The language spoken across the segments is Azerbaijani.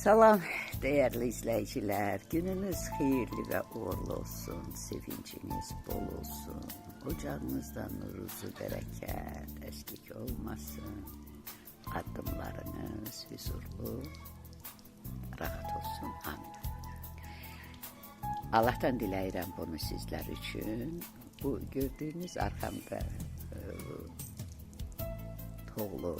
Salam değerli izleyiciler. Gününüz hayırlı ve uğurlu olsun. Sevinciniz bol olsun. Ocağınızda nuruzu bereket, eskik olmasın. Adımlarınız huzurlu, rahat olsun. Amin. Allah'tan diləyirəm bunu sizler için. Bu gördüğünüz arkamda toğlu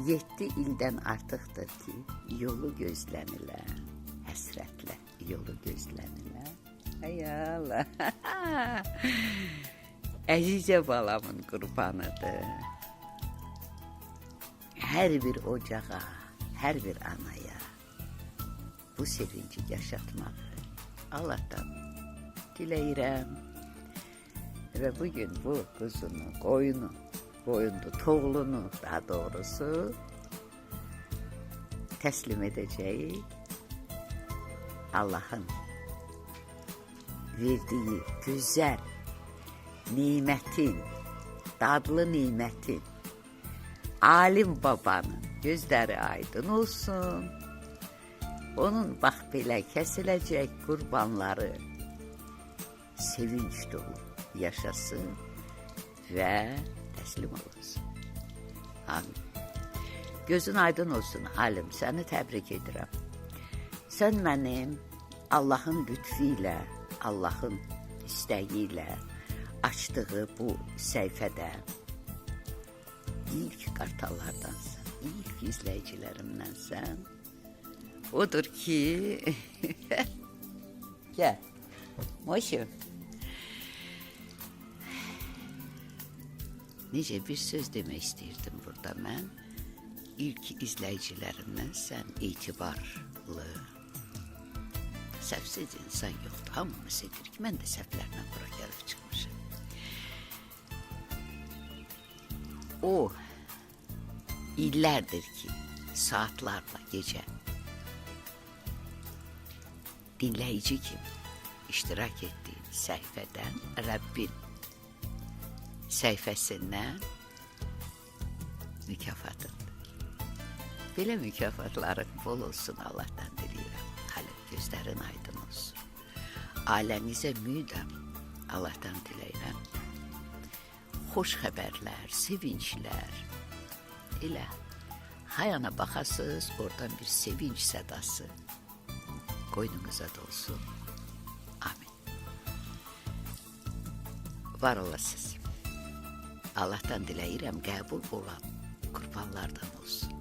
7 ildən artıqdır ki, yolu gözlənilən, həsrətlə yolu gözlənilən. Ay Allah, əzizə balamın qurbanıdır. Hər bir ocağa, hər bir anaya bu sevinci yaşatmağı Allah'tan diləyirəm. Və bugün bu quzunu, qoyunu, toğlunu daha doğrusu teslim edeceği Allah'ın verdiği güzel nimetin, dadlı nimetin, alim babanın gözleri aydın olsun. Onun bak belə kesilecek kurbanları sevinç dolu yaşasın ve teslim olursun. Amin. Gözün aydın olsun Halim, seni təbrik edirəm. Sən mənim Allah'ın lütfiyle, Allah'ın istəyiyle açtığı bu səhifədə ilk qartallardansan, ilk izləyicilərimdənsən. Odur ki, gel, Moşu. Necə bir söz demək istəyirdim burada mən. İlk izləyicilərimdən sən etibarlı, səhvsiz insan yoxdur. Hamımız edirik. Mən də səhvlərlə bura gəlib çıxmışım. O illərdir ki, saatlarla gecə dinləyici kimi iştirak etdiyin səhifədən Rəbbin səhifəsindən mükafatındır. Belə mükafatların bol olsun Allah'tan diləyirəm. Halim, gözlərin aydın olsun. Ailənizə müydəm Allah'tan diləyirəm. Xoş xəbərlər, sevinclər, elə hayana baxasız, oradan bir sevinç sədası qoynunuza dolsun. Amin. Var olasınız. Allah'tan diləyirəm qəbul olan qurbanlardan olsun.